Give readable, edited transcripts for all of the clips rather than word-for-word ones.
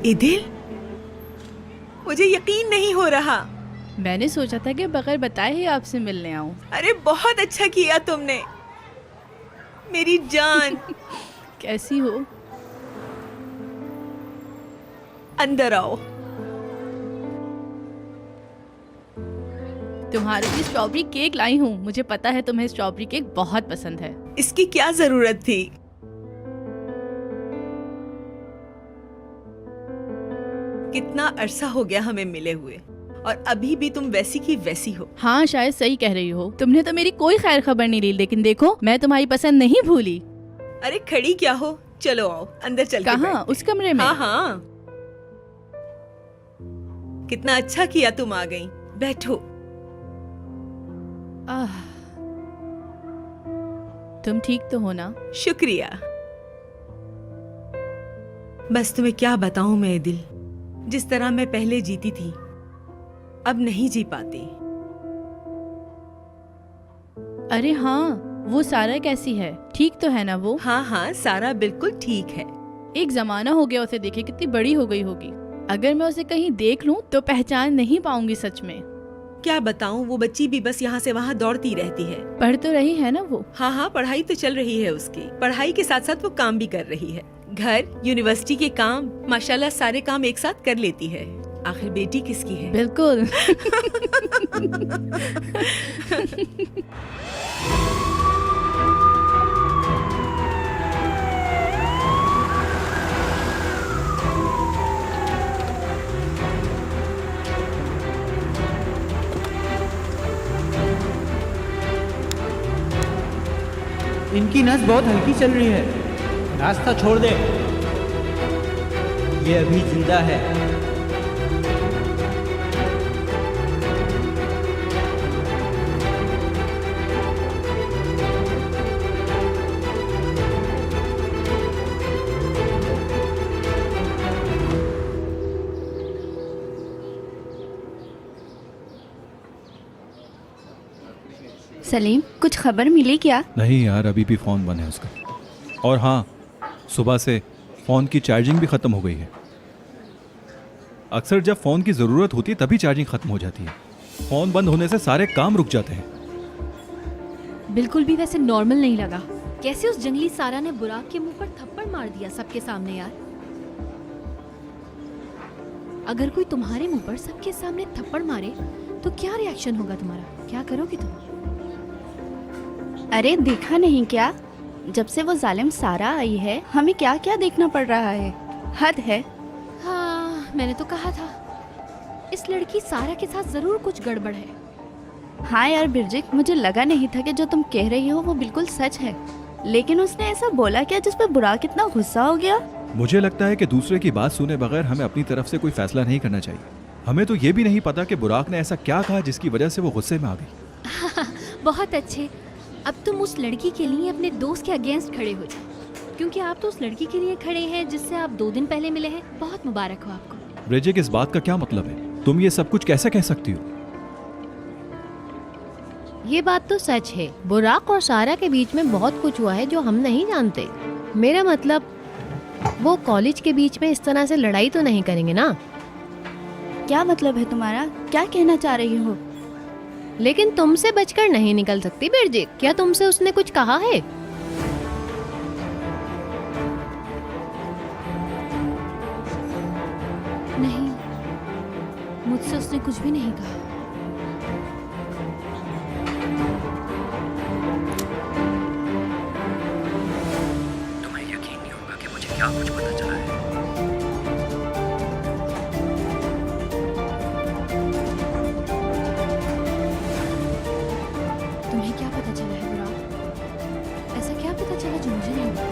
इदिल, मुझे यकीन नहीं हो रहा। मैंने सोचा था कि बगैर बताए ही आपसे मिलने आऊं। अरे बहुत अच्छा किया तुमने, मेरी जान। कैसी हो? अंदर आओ। तुम्हारे लिए स्ट्रॉबेरी केक लाई हूँ। मुझे पता है तुम्हें स्ट्रॉबेरी केक बहुत पसंद है। इसकी क्या जरूरत थी? कितना अरसा हो गया हमें मिले हुए, और अभी भी तुम वैसी की वैसी हो। हाँ, शायद सही कह रही हो। तुमने तो मेरी कोई खैर खबर नहीं ली, लेकिन देखो मैं तुम्हारी पसंद नहीं भूली। अरे खड़ी क्या हो, चलो आओ अंदर चल के कहाँ? बैठते उस हैं। कमरे में? हाँ हाँ, कितना अच्छा किया तुम आ गई। बैठो। आह, तुम ठीक तो हो ना? शुक्रिया। बस तुम्हें क्या बताऊं मैं दिल, जिस तरह मैं पहले जीती थी अब नहीं जी पाती। अरे हाँ, वो सारा कैसी है? ठीक तो है ना वो? हाँ हाँ, सारा बिल्कुल ठीक है। एक जमाना हो गया उसे देखे, कितनी बड़ी हो गई होगी। अगर मैं उसे कहीं देख लूं तो पहचान नहीं पाऊंगी सच में। क्या बताऊं, वो बच्ची भी बस यहाँ से वहाँ दौड़ती रहती है। पढ़ तो रही है ना वो? हाँ हाँ, पढ़ाई तो चल रही है उसकी। पढ़ाई के साथ साथ वो काम भी कर रही है। घर, यूनिवर्सिटी के काम, माशाल्लाह सारे काम एक साथ कर लेती है। आखिर बेटी किसकी है? बिल्कुल। इनकी नस बहुत हल्की चल रही है। रास्ता छोड़ दे, ये अभी जिंदा है। सलीम, कुछ खबर मिली क्या? नहीं यार, अभी भी फ़ोन बंद है उसका। और हाँ, सुबह से फ़ोन की चार्जिंग भी ख़त्म हो गई है। अक्सर जब फ़ोन की ज़रूरत होती है तभी चार्जिंग ख़त्म हो जाती है। फ़ोन बंद होने से सारे काम रुक जाते हैं। बिल्कुल भी वैसे नॉर्मल नहीं लगा। कैसे उस जंगली सारा ने बुराक के मुंह पर थप्पड़ मार दिया सबके सामने यार। अगर कोई तुम्हारे मुंह पर सबके सामने थप्पड़ मारे तो क्या रिएक्शन होगा तुम्हारा? क्या करोगे तुम? अरे देखा नहीं क्या, जब से वो जालिम सारा आई है हमें क्या क्या देखना पड़ रहा है। हद है। हाँ, मैंने तो कहा था इस लड़की सारा के साथ जरूर कुछ गड़बड़ है। हाँ यार बिरजिक, मुझे लगा नहीं था कि जो तुम कह रही हो वो बिल्कुल सच है। लेकिन उसने ऐसा बोला क्या जिस पर बुराक इतना गुस्सा हो गया? मुझे लगता है कि दूसरे की बात सुने बगैर हमें अपनी तरफ से कोई फैसला नहीं करना चाहिए। हमें तो ये भी नहीं पता कि बुराक ने ऐसा क्या कहा जिसकी वजह से वो गुस्से में आ गई। बहुत अच्छे। अब तुम उस लड़की के लिए अपने दोस्त के अगेंस्ट खड़े हो जाओ, क्योंकि आप तो उस लड़की के लिए खड़े हैं जिससे आप 2 दिन पहले मिले हैं। बहुत मुबारक हो आपको। ब्रिजिक, इस बात का क्या मतलब है? तुम ये सब कुछ कैसे कह सकती हो? ये बात तो सच है, बुराक और सारा के बीच में बहुत कुछ हुआ है जो हम नहीं जानते। मेरा मतलब वो कॉलेज के बीच में इस तरह से लड़ाई तो नहीं करेंगे ना? क्या मतलब है तुम्हारा? क्या कहना चाह रही हो? लेकिन तुमसे बचकर नहीं निकल सकती बिरजिक। क्या तुमसे उसने कुछ कहा है? नहीं, मुझसे उसने कुछ भी नहीं कहा। तुम्हें यकीन नहीं होगा कि मुझे क्या कुछ पता चला है। तुम्हें क्या पता चला है बुराक? ऐसा क्या पता चला जो मुझे नहीं पता?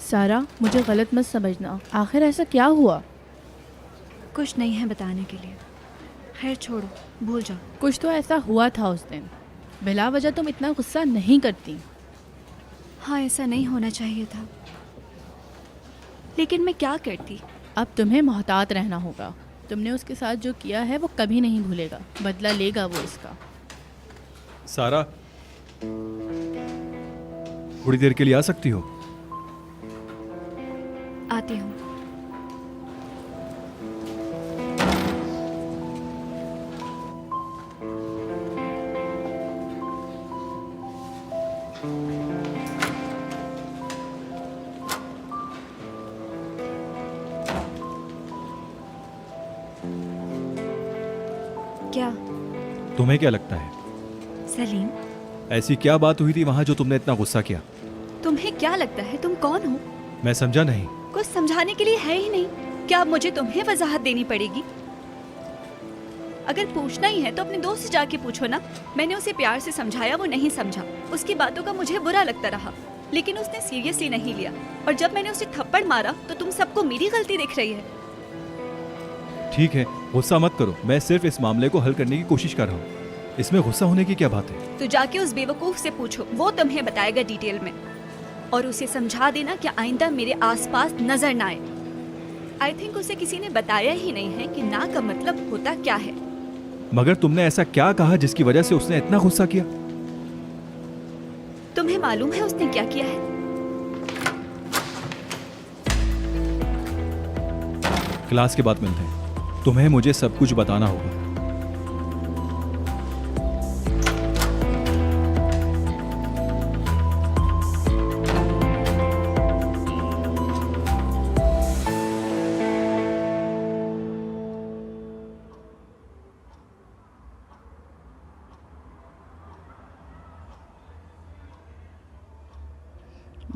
सारा, मुझे गलत मत समझना। आखिर ऐसा क्या हुआ? कुछ नहीं है बताने के लिए। खैर छोड़ो, भूल जाओ। कुछ तो ऐसा हुआ था उस दिन। बिला वजह तुम इतना गुस्सा नहीं करती। हाँ, ऐसा नहीं होना चाहिए था, लेकिन मैं क्या करती। अब तुम्हें मोहतात रहना होगा। तुमने उसके साथ जो किया है वो कभी नहीं भूलेगा, बदला लेगा वो इसका। सारा, थोड़ी देर के लिए आ सकती हो? आती हूँ। क्या तुम्हें क्या लगता है सलीम, ऐसी क्या बात हुई थी वहां जो तुमने इतना गुस्सा किया? तुम्हें क्या लगता है तुम कौन हो? मैं समझा नहीं। कुछ समझाने के लिए है ही नहीं। क्या अब मुझे तुम्हें वजाहत देनी पड़ेगी? अगर पूछना ही है तो अपने दोस्त से जाके पूछो ना। मैंने उसे प्यार से समझाया, वो नहीं समझा। उसकी बातों का मुझे बुरा लगता रहा, लेकिन उसने सीरियसली नहीं लिया। और जब मैंने उसे थप्पड़ मारा तो तुम सबको मेरी गलती दिख रही है। ठीक है, गुस्सा मत करो, मैं सिर्फ इस मामले को हल करने की कोशिश कर रहा हूँ। इसमें गुस्सा होने की क्या बात है? तो जाके उस बेवकूफ से पूछो, वो तुम्हें बताएगा डिटेल में। और उसे समझा देना कि आइंदा मेरे आसपास नजर ना आए। आई थिंक उसे किसी ने बताया ही नहीं है कि ना का मतलब होता क्या है। मगर तुमने ऐसा क्या कहा जिसकी वजह से उसने इतना गुस्सा किया? तुम्हें मालूम है उसने क्या किया है? क्लास के बाद मिलते हैं। तुम्हें मुझे सब कुछ बताना होगा।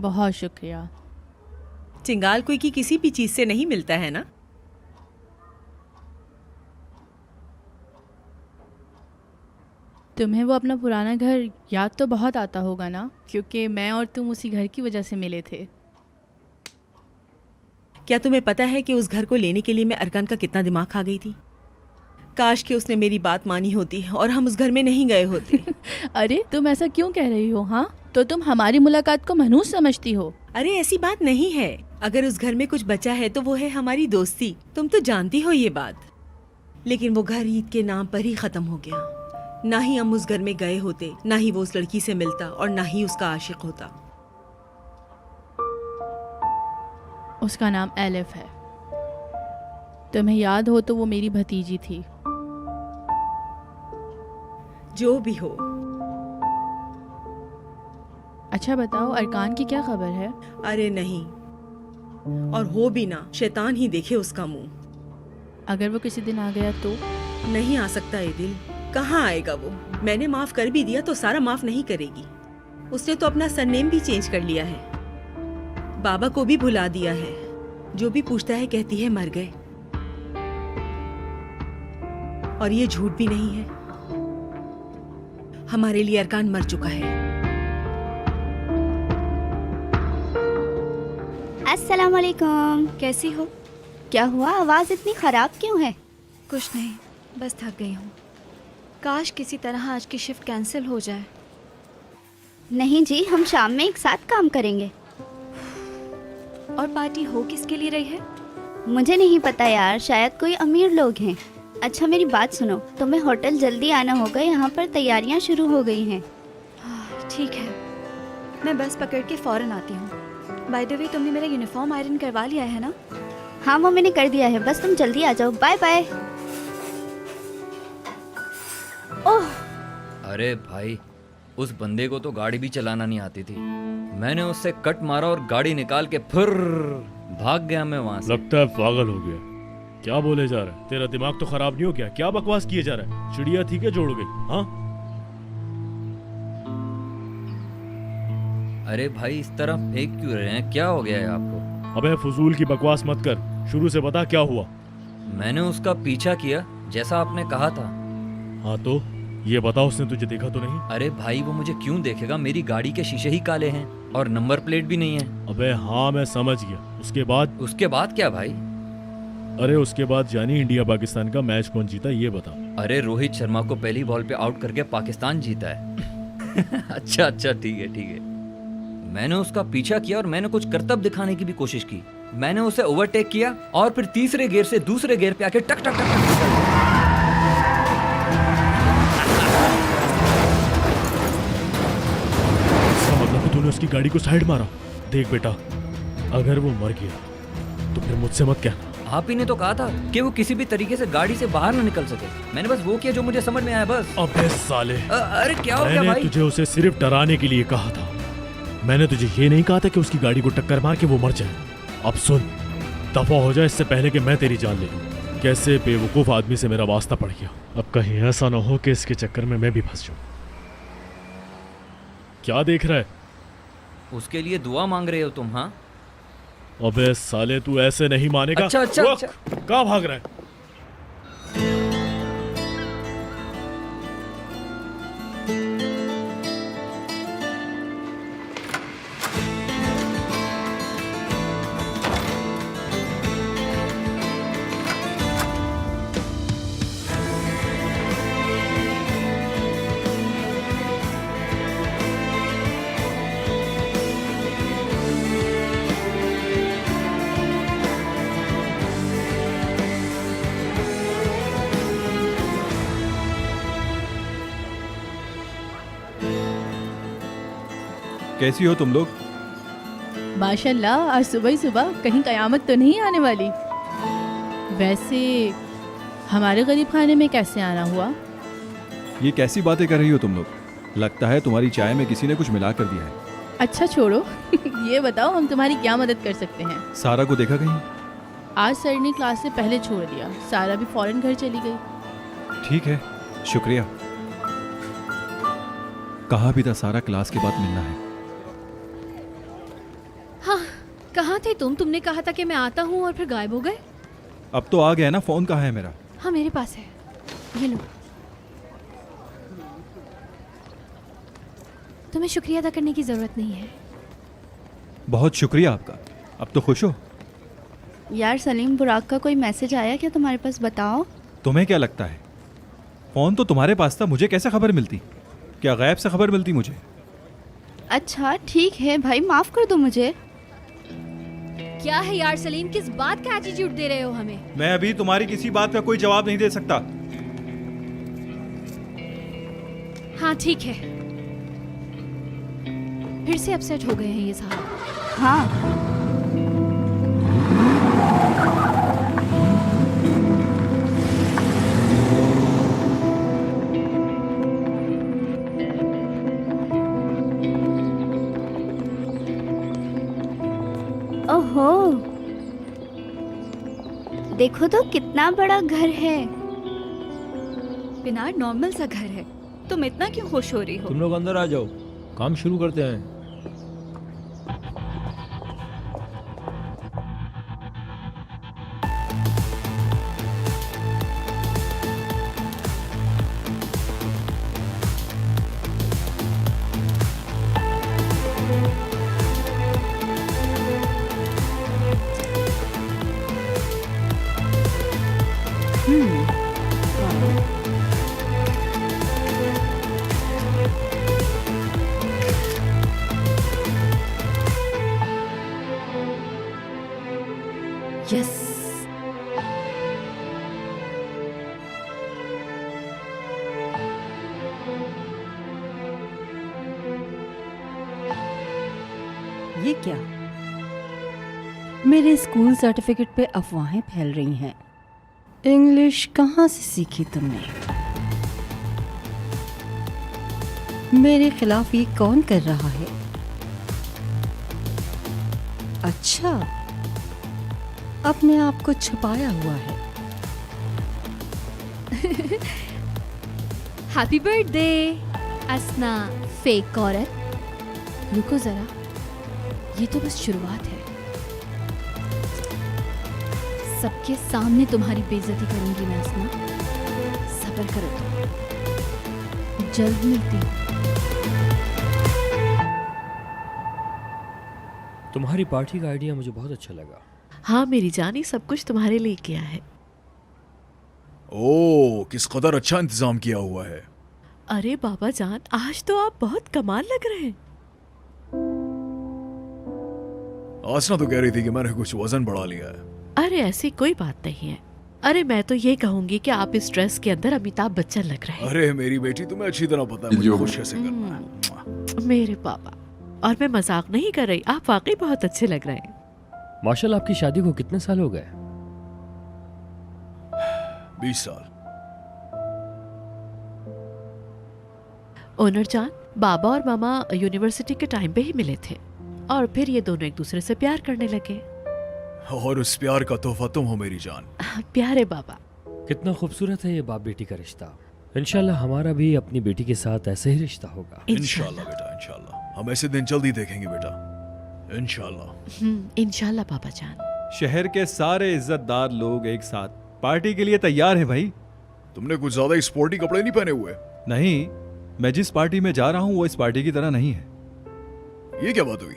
बहुत शुक्रिया। चिंगाल कोई की किसी भी चीज से नहीं मिलता है ना। तुम्हें वो अपना पुराना घर याद तो बहुत आता होगा ना, क्योंकि मैं और तुम उसी घर की वजह से मिले थे। क्या तुम्हें पता है कि उस घर को लेने के लिए मैं अरकान का कितना दिमाग खा गई थी? काश कि उसने मेरी बात मानी होती और हम उस घर में नहीं गए होते। अरे तुम ऐसा क्यों कह रही हो? हाँ, तो तुम हमारी मुलाकात को मनहूस समझती हो? अरे ऐसी बात नहीं है। अगर उस घर में कुछ बचा है तो वो है हमारी दोस्ती। तुम तो जानती हो ये बात। लेकिन वो घर ईद के नाम पर ही खत्म हो गया। ना ही हम उस घर में गए होते, ना ही वो उस लड़की से मिलता और ना ही उसका आशिक होता। उसका नाम एलिफ है। तुम्हें याद हो तो वो मेरी भतीजी थी। जो भी हो। अच्छा बताओ, अरकान की क्या खबर है? अरे नहीं, और हो भी ना, शैतान ही देखे उसका मुंह। अगर वो किसी दिन आ गया तो? नहीं आ सकता ये दिल। कहाँ आएगा वो? मैंने माफ कर भी दिया तो सारा माफ नहीं करेगी। उसने तो अपना सरनेम भी चेंज कर लिया है, बाबा को भी भुला दिया है। जो भी पूछता है कहती है मर गए। और ये झूठ भी नहीं है। हमारे लिए अरकान मर चुका है। अस्सलाम वालेकुम। कैसी हो? क्या हुआ, आवाज़ इतनी ख़राब क्यों है? कुछ नहीं, बस थक गई हूँ। काश किसी तरह आज की शिफ्ट कैंसिल हो जाए। नहीं जी, हम शाम में एक साथ काम करेंगे। और पार्टी हो किसके लिए रही है? मुझे नहीं पता यार, शायद कोई अमीर लोग हैं। अच्छा मेरी बात सुनो, तुम्हें होटल जल्दी आना होगा, यहाँ पर तैयारियाँ शुरू हो गई हैं। ठीक है, मैं बस पकड़ के फ़ौरन आती हूँ। बाय द वे, तुमने मेरा यूनिफॉर्म आयरन करवा लिया है ना? हाँ वो मैंने कर दिया है, बस तुम जल्दी आ जाओ। Bye bye. ओह अरे भाई, उस बंदे को तो गाड़ी भी चलाना नहीं आती थी। मैंने उससे कट मारा और गाड़ी निकाल के फिर भाग गया मैं वहां से। लगता है पागल हो गया। क्या बोले जा रहा है? तेरा दिमाग तो खराब नहीं हो गया? क्या बकवास किए जा रहा है? चिड़िया थी क्या जोड़ गई? हाँ अरे भाई, इस तरह फेंक क्यों रहे हैं? क्या हो गया है आपको? अबे फजूल की बकवास मत कर, शुरू से बता क्या हुआ। मैंने उसका पीछा किया जैसा आपने कहा था। हाँ तो ये बता, उसने तुझे देखा तो नहीं? अरे भाई, वो मुझे क्यों देखेगा? मेरी गाड़ी के शीशे ही काले हैं और नंबर प्लेट भी नहीं है। अबे हाँ मैं समझ गया। उसके बाद? उसके बाद क्या भाई? अरे उसके बाद जानी इंडिया पाकिस्तान का मैच कौन जीता ये बता। अरे रोहित शर्मा को पहली बॉल पे आउट करके पाकिस्तान जीता है। अच्छा ठीक है। मैंने उसका पीछा किया और मैंने कुछ करतब दिखाने की भी कोशिश की, मैंने उसे ओवरटेक किया और फिर तीसरे गियर से दूसरे गियर पे आके टक टक टक टक इसका मतलब कि तूने उसकी गाड़ी को साइड मारा। देख बेटा, अगर वो मर गया तो फिर मुझसे मत कहना। आप ही ने तो कहा था कि वो किसी भी तरीके से गाड़ी से बाहर ना निकल सके। मैंने बस वो किया जो मुझे समझ में आया बस। अबे साले, अरे क्या हो गया मैंने भाई? तुझे उसे सिर्फ डराने के लिए कहा था। मैंने तुझे ये नहीं कहा था कि उसकी गाड़ी को टक्कर मार के वो मर जाए। अब सुन, दफा हो जाए इससे पहले कि मैं तेरी जान ले लूं। कैसे बेवकूफ आदमी से मेरा वास्ता पड़ गया। अब कहीं ऐसा ना हो कि इसके चक्कर में मैं भी फंस जाऊं। क्या देख रहा है? उसके लिए दुआ मांग रहे हो तुम? हाँ अबे साले, तू ऐसे नहीं मानेगा। अच्छा, अच्छा, रुक, अच्छा। कहाँ भाग रहा है? कैसी हो तुम लोग? माशाल्लाह, आज सुबह ही सुबह कहीं कयामत तो नहीं आने वाली। वैसे हमारे गरीब खाने में कैसे आना हुआ? ये कैसी बातें कर रही हो तुम लोग? लगता है तुम्हारी चाय में किसी ने कुछ मिला कर दिया है। अच्छा छोड़ो ये बताओ हम तुम्हारी क्या मदद कर सकते हैं? सारा को देखा कहीं? आज सर ने क्लास से पहले छोड़ दिया। सारा भी फौरन घर चली गई। ठीक है, शुक्रिया। कहा भी था सारा क्लास के बाद मिलना है। हाँ, कहाँ थे तुम? तुमने कहा था कि मैं आता हूँ और फिर गायब हो गए। अब तो आ गया ना। फोन कहाँ है मेरा? हाँ मेरे पास है, ये लो। तुम्हें शुक्रिया अदा करने की जरूरत नहीं है। बहुत शुक्रिया आपका। अब तो खुश हो? यार सलीम, बुराक का कोई मैसेज आया क्या तुम्हारे पास? बताओ। तुम्हें क्या लगता है? फोन तो तुम्हारे पास था, मुझे कैसे खबर मिलती? क्या गैब से खबर मिलती मुझे? अच्छा ठीक है भाई, माफ कर दो मुझे। क्या है यार सलीम, किस बात का एटीट्यूड दे रहे हो हमें? मैं अभी तुम्हारी किसी बात का कोई जवाब नहीं दे सकता। हाँ ठीक है, फिर से अपसेट हो गए हैं ये साहब। हाँ ओहो, देखो तो कितना बड़ा घर है। पिनार नॉर्मल सा घर है, तुम इतना क्यों खुश हो रही हो? तुम लोग अंदर आ जाओ, काम शुरू करते हैं। यस, ये क्या? मेरे स्कूल सर्टिफिकेट पे अफवाहें फैल रही हैं। इंग्लिश कहाँ से सीखी तुमने? मेरे खिलाफ ये कौन कर रहा है? अच्छा, अपने आप को छुपाया हुआ है। हैप्पी बर्थडे असना फेक औरत। रुको जरा, ये तो बस शुरुआत है। सबके सामने तुम्हारी बेइज्जती करूंगी मैं असना। सब्र करो तुम, जल्द मिलती हूँ। तुम्हारी पार्टी का आइडिया मुझे बहुत अच्छा लगा। हाँ मेरी जानी, सब कुछ तुम्हारे लिए किया है। ओह, किस कदर अच्छा इंतजाम किया हुआ है। अरे बाबा जान, आज तो आप बहुत कमाल लग रहे हैं। आसना तो कह रही थी कि मैंने कुछ वजन बढ़ा लिया है। अरे ऐसी कोई बात नहीं है। अरे मैं तो ये कहूंगी कि आप इस ड्रेस के अंदर अमिताभ बच्चन लग रहे हैं। अरे मेरी बेटी, तुम्हें अच्छी तरह पता है मुझे खुश कैसे करना है। मेरे पापा, और मैं मजाक नहीं कर रही, आप वाकई बहुत अच्छे लग रहे हैं। माशाल्लाह, आपकी शादी को कितने साल हो गए? 20 साल। ओनर जान, बाबा और मामा यूनिवर्सिटी के टाइम पे ही मिले थे और फिर ये दोनों एक दूसरे से प्यार करने लगे। और उस प्यार का तोहफा तुम हो मेरी जान। प्यारे बाबा। कितना खूबसूरत है ये बाप बेटी का रिश्ता। इंशाल्लाह हमारा भी अपनी बेटी के साथ ऐसे ही रिश्ता होगा। इंशाल्लाह बेटा, इंशाल्लाह। हम ऐसे दिन जल्दी देखेंगे बेटा, इंशाल्लाह। इंशाल्लाह पापा जान। शहर के सारे इज्जतदार लोग एक साथ पार्टी के लिए तैयार हैं भाई। तुमने कुछ ज्यादा ही स्पोर्टी कपड़े नहीं पहने हुए? नहीं, मैं जिस पार्टी में जा रहा हूँ वो इस पार्टी की तरह नहीं है। ये क्या बात हुई?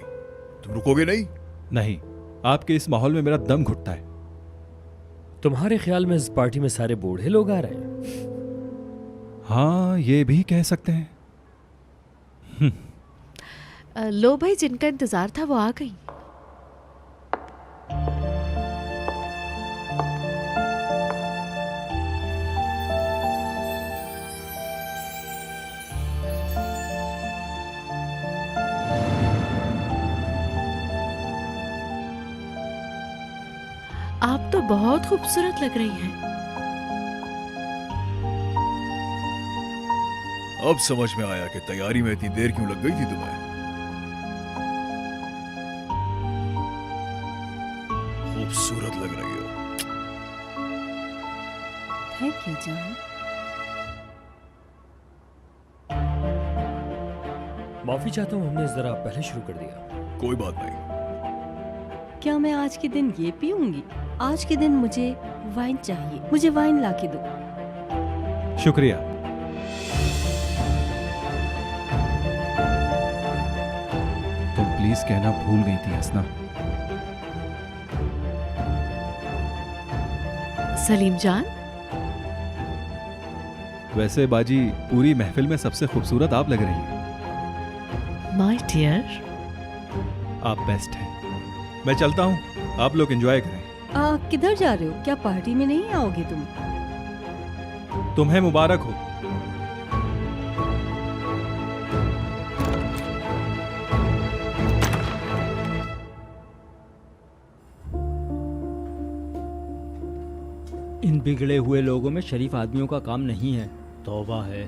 तुम रुकोगे नहीं? नहीं, आपके इस माहौल में मेरा दम घुटता है। तुम्हारे ख्याल में इस पार्टी में सारे बूढ़े लोग आ रहे हैं? हाँ, ये भी कह सकते हैं। लो भाई, जिनका इंतजार था वो आ गई। आप तो बहुत खूबसूरत लग रही हैं। अब समझ में आया कि तैयारी में इतनी देर क्यों लग गई थी तुम्हें। खूबसूरत लग रही हो। थैंक यू जान। माफी चाहता हूँ, हमने जरा पहले शुरू कर दिया। कोई बात नहीं। क्या मैं आज के दिन ये पीऊंगी? आज के दिन मुझे वाइन चाहिए। मुझे वाइन लाके दो। शुक्रिया। तुम प्लीज कहना भूल गई थी हसना। सलीम जान। वैसे बाजी, पूरी महफिल में सबसे खूबसूरत आप लग रही हैं। My dear. आप बेस्ट हैं। मैं चलता हूँ, आप लोग एंजॉय करें। किधर जा रहे हो? क्या पार्टी में नहीं आओगे तुम? तुम्हें मुबारक हो। इन बिगड़े हुए लोगों में शरीफ आदमियों का काम नहीं है। तौबा है।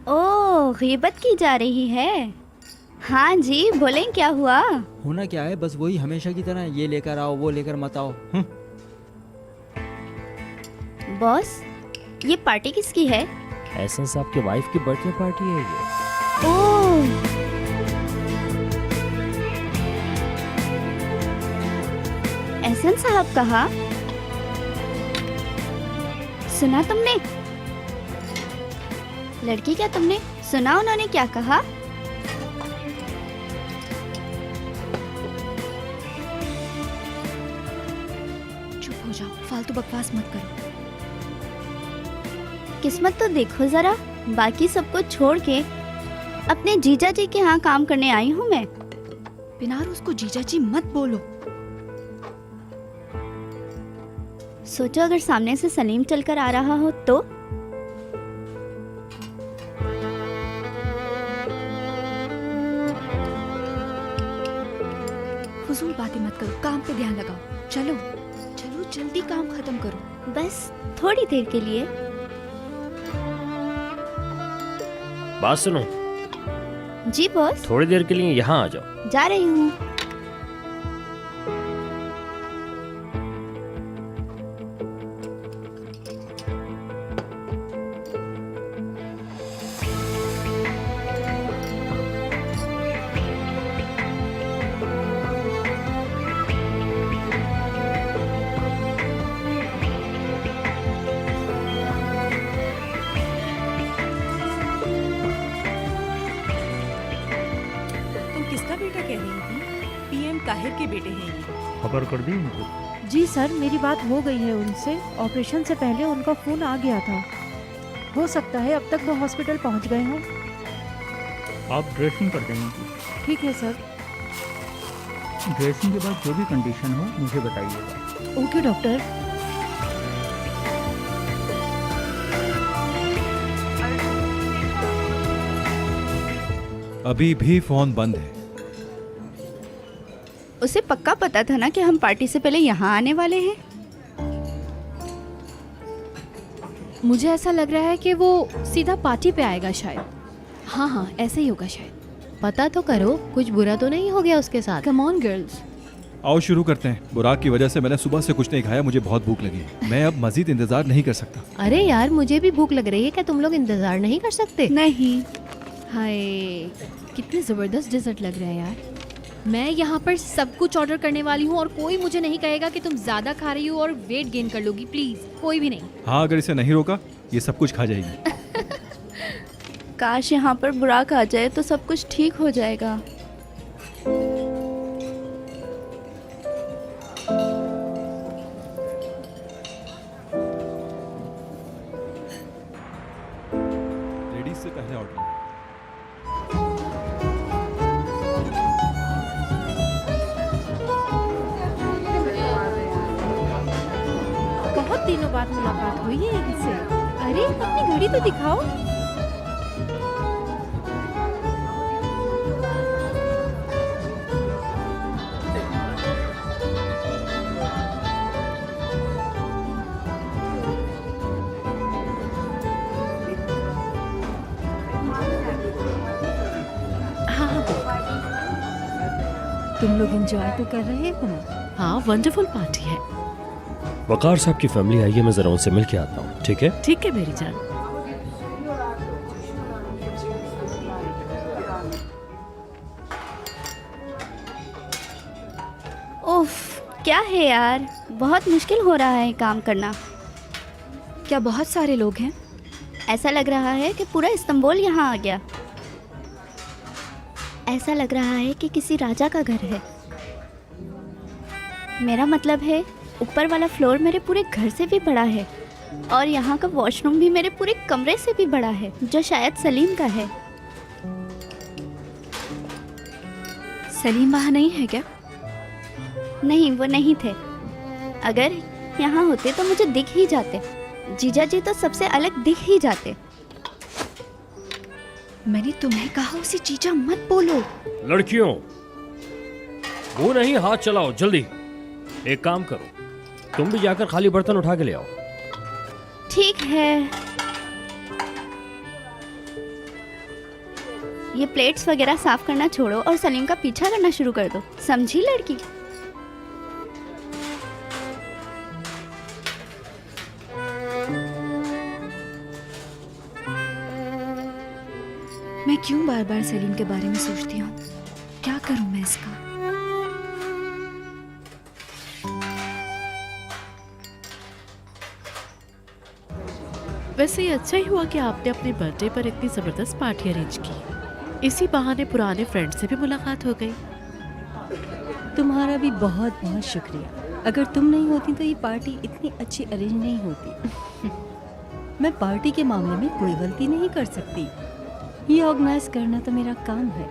ओह, गीबत की जा रही है। हाँ जी, बोलें क्या हुआ? होना क्या है, बस वही हमेशा की तरह, ये लेकर आओ वो लेकर मत आओ। बॉस, ये पार्टी किसकी है? एहसन साहब की वाइफ की बर्थडे पार्टी है ये। ओह, एहसन साहब कहा? सुना तुमने? लड़की, क्या तुमने सुना उन्होंने क्या कहा? चुप हो जाओ, फालतू बकवास मत करो। किस्मत तो देखो जरा, बाकी सबको छोड़ के अपने जीजा जी के यहाँ काम करने आई हूँ मैं। बिना उसको जीजा जी मत बोलो। सोचो अगर सामने से सलीम चलकर आ रहा हो तो? फजूल बातें मत करो, काम पे ध्यान लगाओ। चलो चलो, जल्दी काम खत्म करो, बस थोड़ी देर के लिए। बात सुनो। जी बॉस। थोड़ी देर के लिए यहाँ आ जाओ। जा रही हूँ। ताहिर के बेटे हैं ये। खबर कर दी उनको? जी सर, मेरी बात हो गई है उनसे। ऑपरेशन से पहले उनका फ़ोन आ गया था। हो सकता है अब तक वो हॉस्पिटल पहुंच गए हों। आप ड्रेसिंग कर देंगे? ठीक है सर। ड्रेसिंग के बाद जो भी कंडीशन हो मुझे बताइएगा। Okay doctor. अभी भी फोन बंद है। उसे पक्का पता था ना कि हम पार्टी से पहले यहाँ आने वाले हैं। मुझे ऐसा लग रहा है कि वो सीधा पार्टी पे आएगा शायद। हाँ हाँ, ऐसे ही होगा शायद। पता तो करो, कुछ बुरा तो नहीं हो गया उसके साथ? Come on girls. आओ शुरू करते हैं। बुराक की वजह से मैंने सुबह से कुछ नहीं खाया, मुझे बहुत भूख लगी है। मैं अब मजीद इंतजार नहीं कर सकता। अरे यार, मुझे भी भूख लग रही है। क्या तुम लोग इंतजार नहीं कर सकते? नहीं। हाय, कितने ज़बरदस्त डेजर्ट लग रहे हैं यार। मैं यहाँ पर सब कुछ ऑर्डर करने वाली हूँ और कोई मुझे नहीं कहेगा कि तुम ज़्यादा खा रही हो और वेट गेन कर लोगी। प्लीज़, कोई भी नहीं। हाँ, अगर इसे नहीं रोका ये सब कुछ खा जाएगी। काश यहाँ पर बुराक आ जाए तो सब कुछ ठीक हो जाएगा। लेडीज से पहले ऑर्डर। बहुत दिनों बाद मुलाकात हुई है इनसे। अरे अपनी घड़ी तो दिखाओ। तुम लोग एंजॉय तो कर रहे हो ना? हाँ, वंडरफुल पार्टी है। वकार साहब की फैमिली आई है, मैं जरा उनसे मिल के आता हूँ। ठीक है? ठीक है मेरी जान। उफ, क्या है यार, बहुत मुश्किल हो रहा है काम करना। क्या बहुत सारे लोग हैं? ऐसा लग रहा है कि पूरा इस्तांबुल यहाँ आ गया। ऐसा लग रहा है कि किसी राजा का घर है। मेरा मतलब है ऊपर वाला फ्लोर मेरे पूरे घर से भी बड़ा है और यहाँ का वॉशरूम भी मेरे पूरे कमरे से भी बड़ा है, जो शायद सलीम का है। सलीम वहाँ नहीं है क्या? नहीं, वो नहीं थे। अगर यहाँ होते तो मुझे दिख ही जाते। जीजा जी तो सबसे अलग दिख ही जाते। मैंने तुम्हें कहा उसे जीजा मत बोलो। लड़कियों, वो नहीं, हाथ चलाओ जल्दी। एक काम करो, तुम भी जाकर खाली बर्तन उठा के ले आओ। ठीक है। ये प्लेट्स वगैरह साफ करना छोड़ो और सलीम का पीछा करना शुरू कर दो, समझी लड़की? मैं क्यों बार बार सलीम के बारे में सोचती हूँ? क्या करूँ मैं इसका? वैसे ये अच्छा ही हुआ कि आपने अपने बर्थडे पर इतनी ज़बरदस्त पार्टी अरेंज की। इसी बहाने पुराने फ्रेंड से भी मुलाकात हो गई। तुम्हारा भी बहुत बहुत शुक्रिया। अगर तुम नहीं होती तो ये पार्टी इतनी अच्छी अरेंज नहीं होती। मैं पार्टी के मामले में कोई गलती नहीं कर सकती। ये ऑर्गेनाइज करना तो मेरा काम है।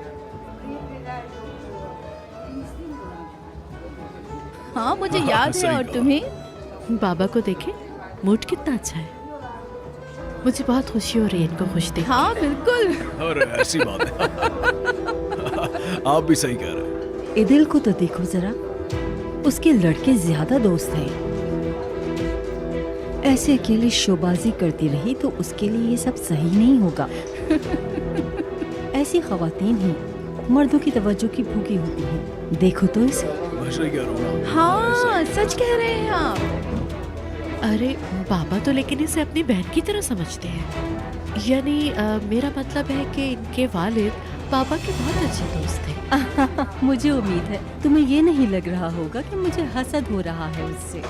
हाँ, मुझे याद है। और तुम्हें? बाबा को देखे, मूड कितना अच्छा है। मुझे बहुत खुशी हो रही है इनको खुश देख। हाँ बिल्कुल। अरे ऐसी बात है। आप भी सही कह रहे हैं। इदिल को तो देखो जरा, उसके लड़के ज्यादा दोस्त हैं। ऐसे अकेली शोबाजी करती रही तो उसके लिए ये सब सही नहीं होगा। ऐसी खवातीन ही मर्दों की तवज्जो की भूखी होती हैं। देखो तो इसे। मैं सही कह रहा हूँ। हाँ, सच कह रहे हैं आप। अरे बाबा तो लेकिन इसे अपनी बहन की तरह समझते हैं। यानी मेरा मतलब है कि इनके वालिद पापा के बहुत अच्छे दोस्त थे। मुझे उम्मीद है तुम्हें ये नहीं लग रहा होगा कि मुझे हसद हो रहा है उससे।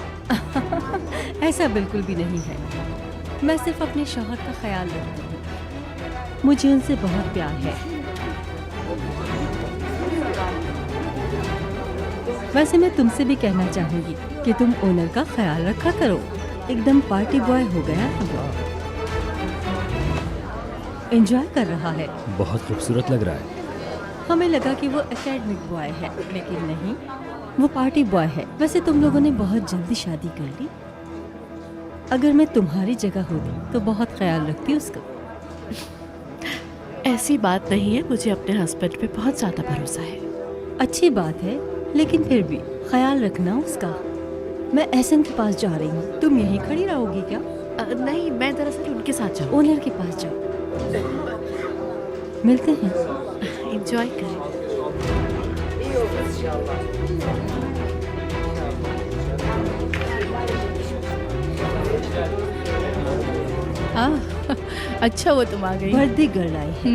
ऐसा बिल्कुल भी नहीं है। मैं सिर्फ अपने शौहर का ख्याल रखती हूँ। मुझे उनसे बहुत प्यार है। वैसे मैं तुमसे भी कहना चाहूंगी कि तुम ओनर का ख्याल रखा करो। एकदम पार्टी बॉय हो गया है वो। एंजॉय कर रहा है। बहुत खूबसूरत लग रहा है। हमें लगा कि वो एकेडमिक बॉय है, लेकिन नहीं, वो पार्टी बॉय है। वैसे तुम लोगों ने बहुत जल्दी शादी कर ली। अगर मैं तुम्हारी जगह होती तो बहुत ख्याल रखती उसका। ऐसी बात नहीं है, मुझे अपने हस्बैंड पे बहुत ज़्यादा भरोसा है। अच्छी बात है, लेकिन फिर भी ख्याल रखना उसका। मैं एहसन के पास जा रही हूँ, तुम यहीं खड़ी रहोगी क्या? नहीं, मैं दरअसल उनके साथ जाऊँ। ओनर के पास जाओ, मिलते हैं। एंजॉय करें। अच्छा वो तुम आ गई। बर्थडे गर्ल आई है।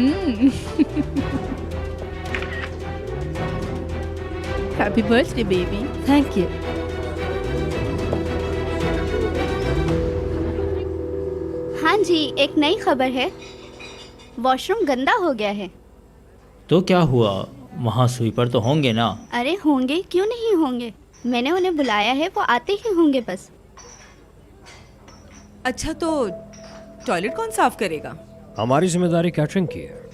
Happy birthday baby. Thank you. हाँ जी, एक नई खबर है, वॉशरूम गंदा हो गया है। तो क्या हुआ, वहाँ स्वीपर तो होंगे ना? अरे होंगे, क्यों नहीं होंगे, मैंने उन्हें बुलाया है, वो आते ही होंगे बस। अच्छा तो टॉयलेट कौन साफ करेगा? हमारी जिम्मेदारी कैटरिंग की है।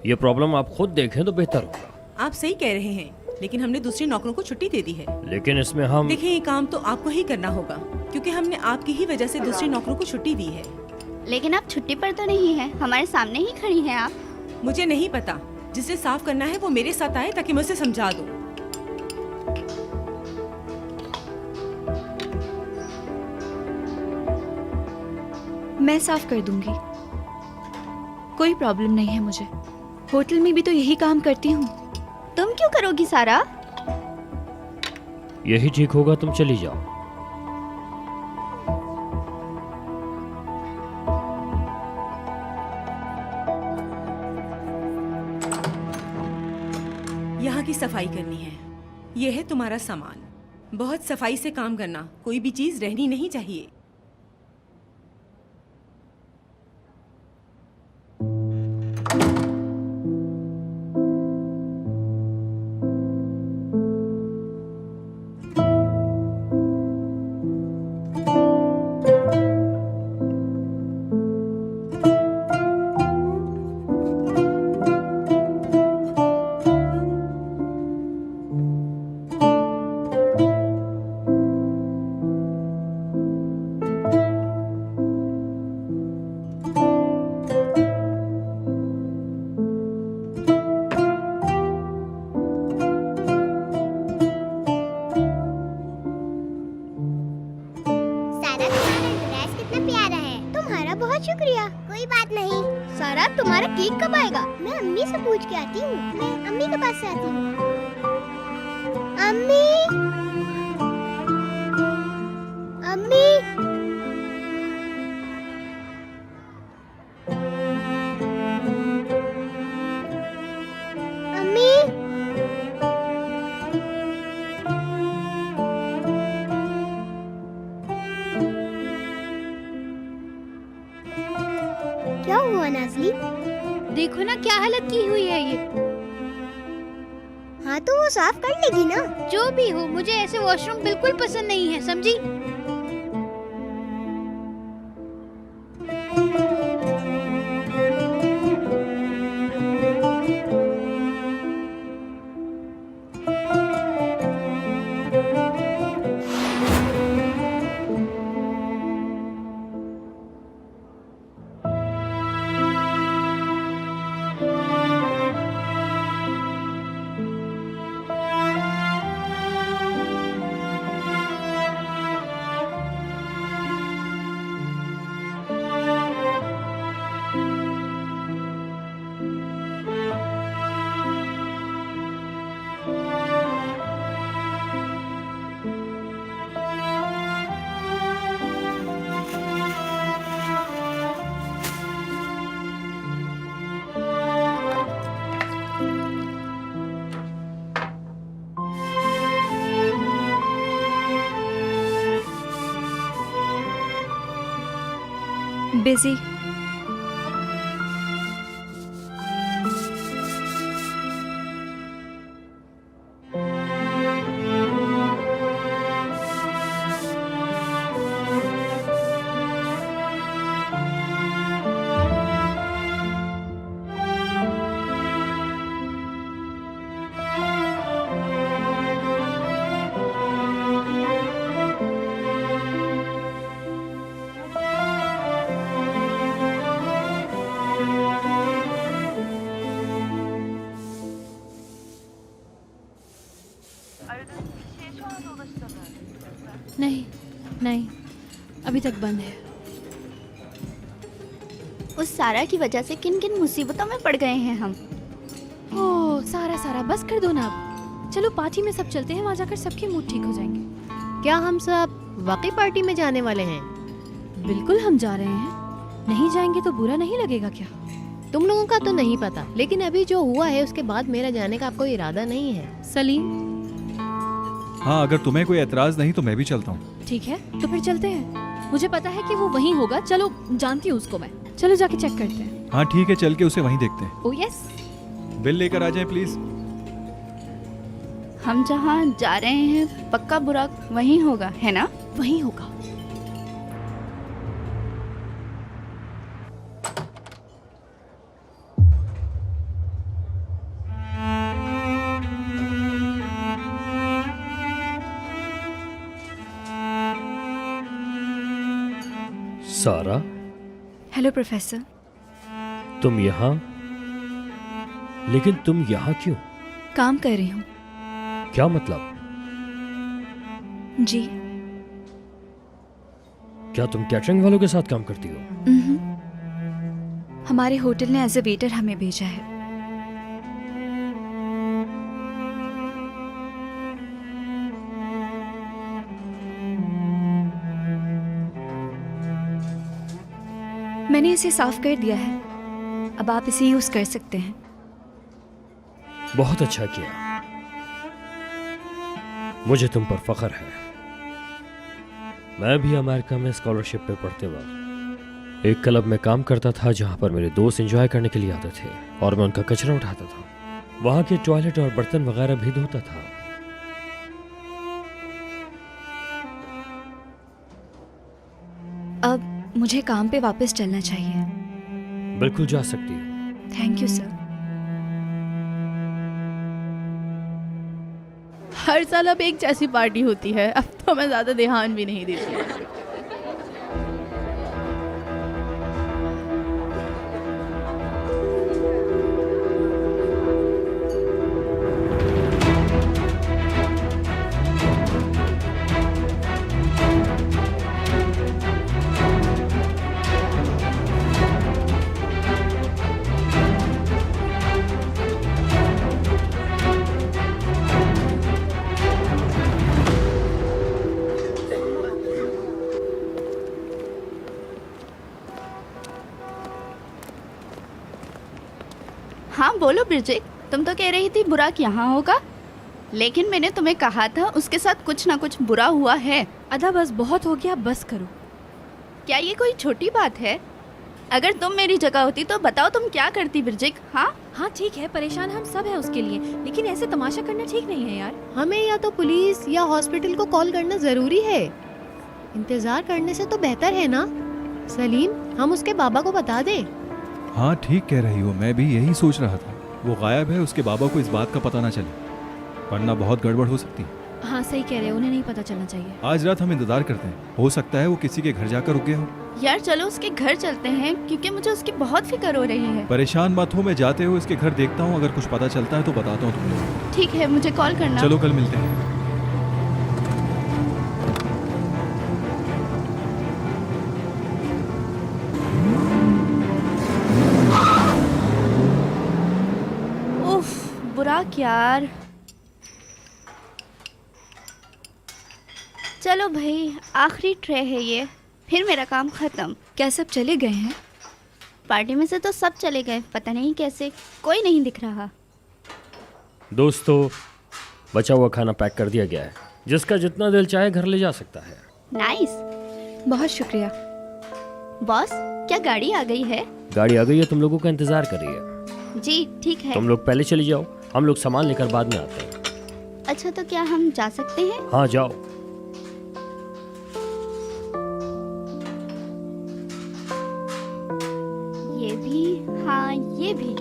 ये प्रॉब्लम आप खुद देखें तो बेहतर होगा। आप सही कह रहे हैं, लेकिन हमने दूसरे नौकरों को छुट्टी दे दी है। लेकिन इसमें हम देखिए, ये काम तो आपको ही करना होगा, क्योंकि हमने आपकी ही वजह से दूसरे नौकरों को छुट्टी दी है। लेकिन आप छुट्टी पर तो नहीं है, हमारे सामने ही खड़ी हैं आप। मुझे नहीं पता, जिसे साफ करना है वो मेरे साथ आए ताकि मैं उसे समझा दूं। मैं साफ कर दूंगी, कोई प्रॉब्लम नहीं है मुझे। होटल में भी तो यही काम करती हूँ। तुम क्यों करोगी सारा? यही ठीक होगा, तुम चली जाओ। यहाँ की सफाई करनी है। यह है तुम्हारा सामान। बहुत सफाई से काम करना, कोई भी चीज रहनी नहीं चाहिए। कोई बात नहीं। सारा, तुम्हारा केक कब आएगा? मैं अम्मी से पूछ के आती हूँ। मैं अम्मी के पास से आती हूँ। अम्मी, अम्मी, अम्मी, क्या हुआ नाज़ली? देखो ना क्या हालत की हुई है ये। हाँ तो वो साफ कर लेगी ना। जो भी हो, मुझे ऐसे वॉशरूम बिल्कुल पसंद नहीं है, समझी? बिजी। नहीं, अभी तक बंद है। उस सारा की वजह से किन किन मुसीबतों में पड़ गए हैं हम। ओह सारा बस कर दो ना अब। चलो पार्टी में सब चलते हैं, वहाँ जाकर सबके मूड ठीक हो जाएंगे। क्या हम सब वाकई पार्टी में जाने वाले हैं? बिल्कुल हम जा रहे हैं। नहीं जाएंगे तो बुरा नहीं लगेगा क्या? तुम लोगों का तो नहीं पता, लेकिन अभी जो हुआ है उसके बाद मेरा जाने का कोई इरादा नहीं है। सलीम? हाँ, अगर तुम्हें कोई एतराज नहीं तो मैं भी चलता हूँ। ठीक है तो फिर चलते हैं। मुझे पता है कि वो वहीं होगा। चलो, जानती हूँ उसको मैं। चलो जाके चेक करते हैं। हाँ ठीक है, चल के उसे वहीं देखते हैं। Oh yes. बिल लेकर आ जाए प्लीज। हम जहाँ जा रहे हैं पक्का बुराक वहीं होगा, है ना? वहीं होगा। सारा, हेलो प्रोफेसर। तुम यहाँ? लेकिन तुम यहाँ क्यों? काम कर रही हूँ। क्या मतलब? जी। क्या तुम कैटरिंग वालों के साथ काम करती हो? हमारे होटल ने एज ए वेटर हमें भेजा है। मैंने इसे साफ कर दिया है, अब आप इसे यूज कर सकते हैं। बहुत अच्छा किया, मुझे तुम पर फख्र है। मैं भी अमेरिका में स्कॉलरशिप पे पढ़ते वक्त एक क्लब में काम करता था जहां पर मेरे दोस्त एंजॉय करने के लिए आते थे और मैं उनका कचरा उठाता था। वहां के टॉयलेट और बर्तन वगैरह भी धोता था। अब मुझे काम पे वापस चलना चाहिए। बिल्कुल जा सकती हो। Thank you sir. हर साल अब एक जैसी पार्टी होती है, अब तो मैं ज्यादा ध्यान भी नहीं देती। हाँ बोलो ब्रिजेट, तुम तो कह रही थी बुराक यहाँ होगा, लेकिन मैंने तुम्हें कहा था उसके साथ कुछ ना कुछ बुरा हुआ है। अदा बस बहुत हो गया, बस करो। क्या ये कोई छोटी बात है? अगर तुम मेरी जगह होती तो बताओ तुम क्या करती ब्रिजेट? हाँ ठीक है, परेशान हम सब हैं उसके लिए, लेकिन ऐसे तमाशा करना ठीक नहीं है यार। हमें या तो पुलिस या हॉस्पिटल को कॉल करना जरूरी है। इंतजार करने से तो बेहतर है ना सलीम, हम उसके बाबा को बता दें। हाँ ठीक कह रही हो, मैं भी यही सोच रहा था। वो गायब है, उसके बाबा को इस बात का पता ना चले, वरना बहुत गड़बड़ हो सकती है। हाँ सही कह रहे हो, उन्हें नहीं पता चलना चाहिए। आज रात हम इंतजार करते हैं, हो सकता है वो किसी के घर जाकर रुक गया हो। यार चलो उसके घर चलते हैं, क्योंकि मुझे उसकी बहुत फिक्र हो रही है। परेशान मत हो, मैं जाते हुए इसके घर देखता हूँ, अगर कुछ पता चलता है तो बताता हूँ तुम लोग। ठीक है, मुझे कॉल करना। चलो कल मिलते हैं। बुराक यार, चलो भाई आखिरी ट्रे है ये, फिर मेरा काम खत्म। क्या सब चले गए हैं? पार्टी में से तो सब चले गए, पता नहीं कैसे, कोई नहीं दिख रहा। दोस्तों, बचा हुआ खाना पैक कर दिया गया है, जिसका जितना दिल चाहे घर ले जा सकता है। नाइस, बहुत शुक्रिया। बॉस, क्या गाड़ी आ गई है? गाड़ी आ गई है, तुम लोगों का इंतजार कर रही है। जी ठीक है। तुम लोग पहले चली जाओ, हम लोग सामान लेकर बाद में आते हैं। अच्छा तो क्या हम जा सकते हैं? हाँ जाओ। ये भी, हाँ ये भी।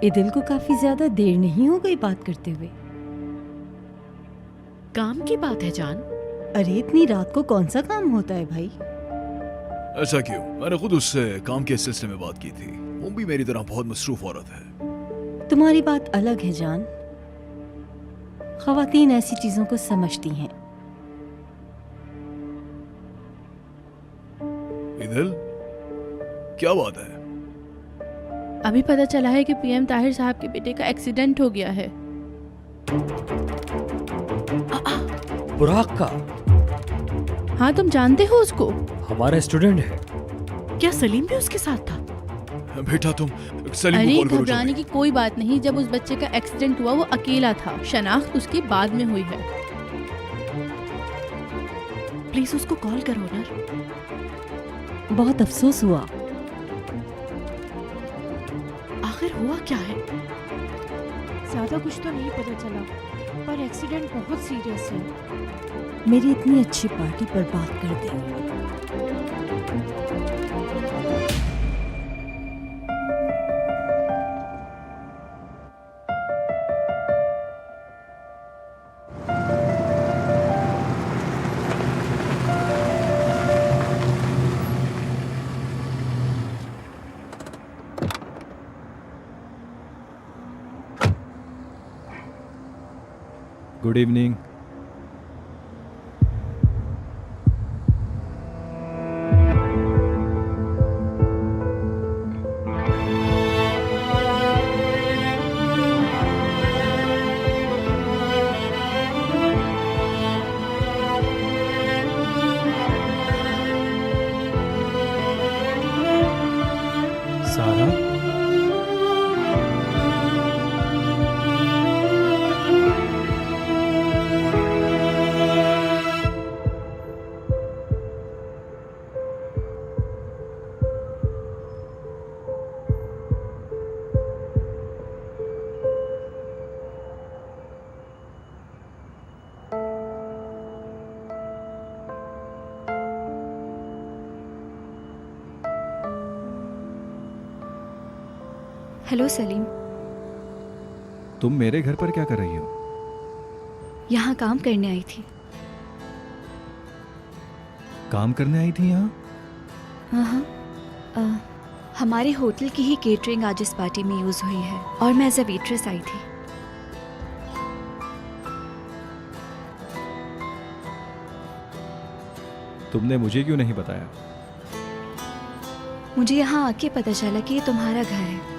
इदिल को काफी ज्यादा देर नहीं हो गई बात करते हुए? काम की बात है जान। अरे इतनी रात को कौन सा काम होता है भाई? ऐसा क्यों? मैंने खुद उससे काम के सिलसिले में बात की थी। वो भी मेरी तरह बहुत मसरूफ औरत है। तुम्हारी बात अलग है जान। ख़वातीन ऐसी चीजों को समझती हैं। ईदिल, क्या बात है? अभी पता चला है कि पीएम ताहिर साहब के बेटे का एक्सीडेंट हो गया है। बुराक का? हाँ, तुम जानते हो उसको? हमारा स्टूडेंट है। क्या सलीम भी उसके साथ था? बेटा तुम सलीम अरे को कॉल करो। घबराने की कोई बात नहीं। जब उस बच्चे का एक्सीडेंट हुआ वो अकेला था। शनाख्त उसकी बाद में हुई है। प्लीज उसको कॉल करो ना। बहुत अफसोस हुआ। आखिर हुआ क्या है? ज्यादा कुछ तो नहीं पता चला, पर एक्सीडेंट बहुत सीरियस है। मेरी इतनी अच्छी पार्टी बर्बाद कर दी। Good evening. Sara, hello Salim, तुम मेरे घर पर क्या कर रही हो? यहाँ काम करने आई थी। काम करने आई थी यहाँ? हाँ, हमारे होटल की ही केटरिंग आज इस पार्टी में यूज हुई है और मैं एज अ वेट्रेस आई थी। तुमने मुझे क्यों नहीं बताया? मुझे यहाँ आके पता चला कि ये तुम्हारा घर है।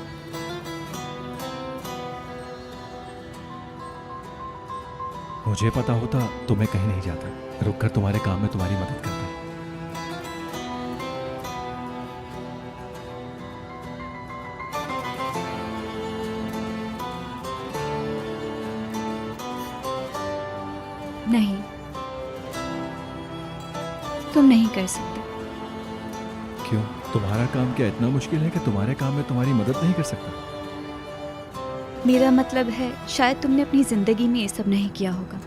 मुझे पता होता तो मैं कहीं नहीं जाता, रुककर तुम्हारे काम में तुम्हारी मदद करता। नहीं, तुम नहीं कर सकते। क्यों? तुम्हारा काम क्या इतना मुश्किल है कि तुम्हारे काम में तुम्हारी मदद नहीं कर सकता? मेरा मतलब है शायद तुमने अपनी जिंदगी में ये सब नहीं किया होगा।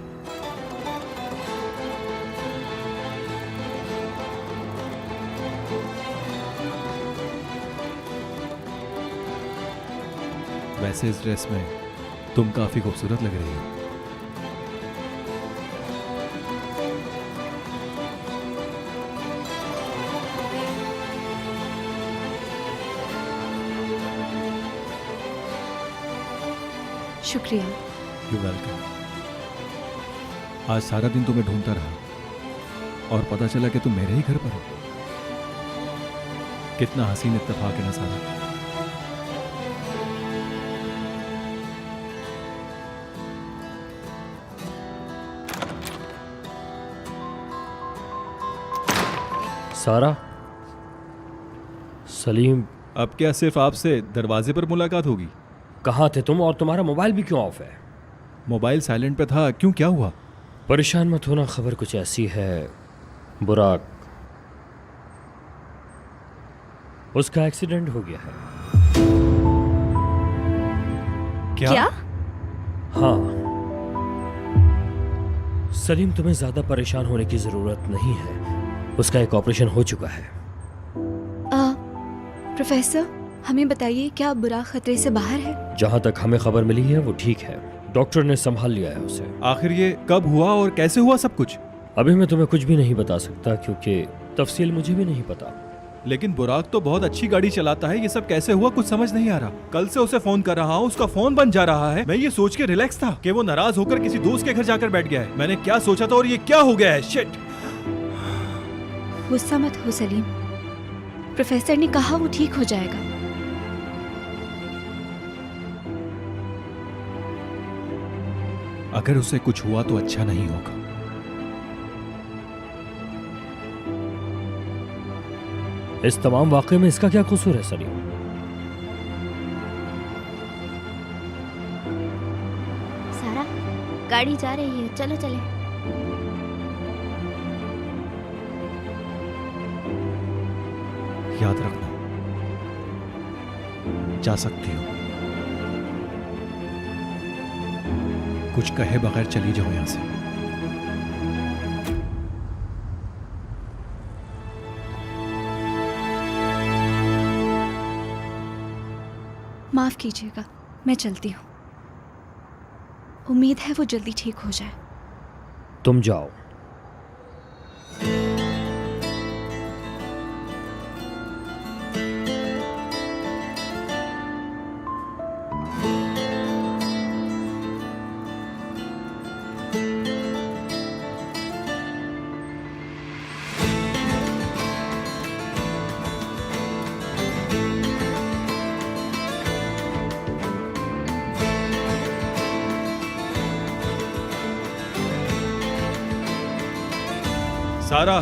वैसे इस ड्रेस में तुम काफी खूबसूरत लग रही हो। शुक्रिया। You welcome. आज सारा दिन तुम्हें ढूंढता रहा और पता चला कि तुम मेरे ही घर पर हो। कितना हसीन इत्तेफाक है ना सारा। सारा, सलीम। अब क्या सिर्फ आपसे दरवाजे पर मुलाकात होगी? कहाँ थे तुम और तुम्हारा मोबाइल भी क्यों ऑफ है? मोबाइल साइलेंट पे था। क्यों, क्या हुआ? परेशान मत होना, खबर कुछ ऐसी है। बुराक, उसका एक्सीडेंट हो गया है। क्या? हाँ सलीम, तुम्हें ज्यादा परेशान होने की जरूरत नहीं है। उसका एक ऑपरेशन हो चुका है। प्रोफेसर, हमें बताइए, क्या बुराक खतरे से बाहर है? जहाँ तक हमें खबर मिली है वो ठीक है। डॉक्टर ने संभाल लिया है उसे। आखिर ये कब हुआ और कैसे हुआ सब कुछ? अभी मैं तुम्हें कुछ भी नहीं बता सकता क्योंकि तफसील मुझे भी नहीं पता। लेकिन बुराक तो बहुत अच्छी गाड़ी चलाता है, ये सब कैसे हुआ कुछ समझ नहीं आ रहा। कल से उसे फोन कर रहा हूँ, उसका फोन बंद जा रहा है। मैं ये सोच के रिलैक्स था कि वो नाराज होकर किसी दोस्त के घर जाकर बैठ गया है। मैंने क्या सोचा था और ये क्या हो गया है। शिट। गुस्सा मत हो सलीम, प्रोफेसर ने कहा वो ठीक हो जाएगा। अगर उसे कुछ हुआ तो अच्छा नहीं होगा। इस तमाम वाकये में इसका क्या कसूर है सलीम? सारा, गाड़ी जा रही है, चलो चले। याद रखना, जा सकती हो। कुछ कहे बगैर चली जाओ यहां से। माफ कीजिएगा, मैं चलती हूँ। उम्मीद है वो जल्दी ठीक हो जाए। तुम जाओ। सारा,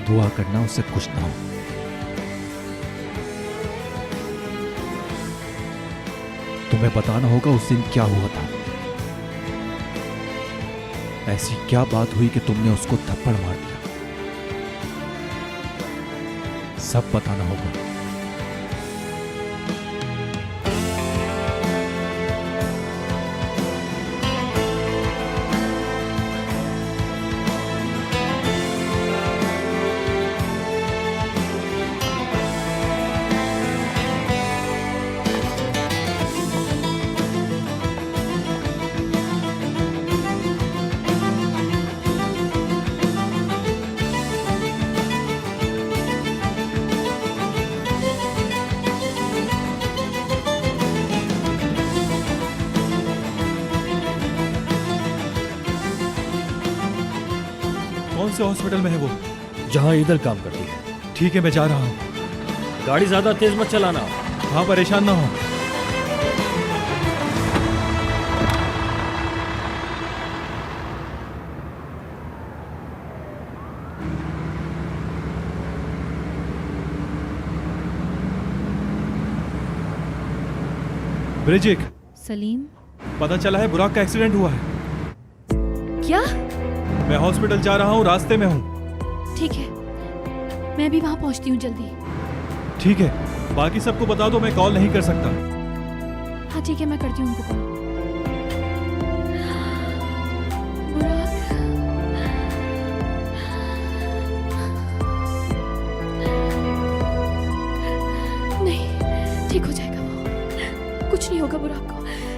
दुआ करना उससे कुछ ना हो। तुम्हें बताना होगा उस दिन क्या हुआ था। ऐसी क्या बात हुई कि तुमने उसको थप्पड़ मार दिया। सब बताना होगा। कौन से हॉस्पिटल में है वो? जहां इधर काम करती है। ठीक है, मैं जा रहा हूं। गाड़ी ज्यादा तेज मत चलाना। हाँ, परेशान ना हो। ब्रिजिक, सलीम, पता चला है बुराक का एक्सीडेंट हुआ है। क्या? मैं हॉस्पिटल जा रहा हूँ, रास्ते में हूँ। ठीक है, मैं भी वहां पहुंचती हूँ जल्दी। ठीक है, बाकी सबको बता दो मैं कॉल नहीं कर सकता। हाँ ठीक है, मैं करती हूँ उनको कॉल। नहीं, ठीक हो जाएगा वो। कुछ नहीं होगा बुराक को,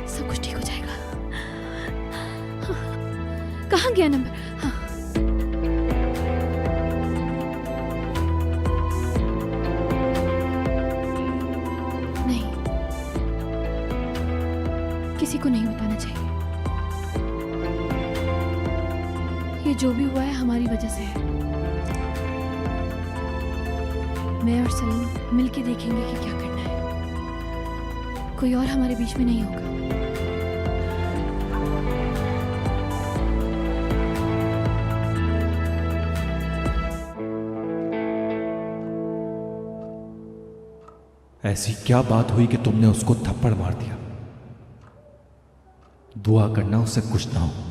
सब कुछ ठीक हो जाएगा। हाँ, कहाँ गया नंबर? हाँ, नहीं, किसी को नहीं बताना चाहिए। ये जो भी हुआ है हमारी वजह से है। मैं और सलीम मिलके देखेंगे कि क्या करना है। कोई और हमारे बीच में नहीं होगा। ऐसी क्या बात हुई कि तुमने उसको थप्पड़ मार दिया? दुआ करना उससे कुछ ना हो।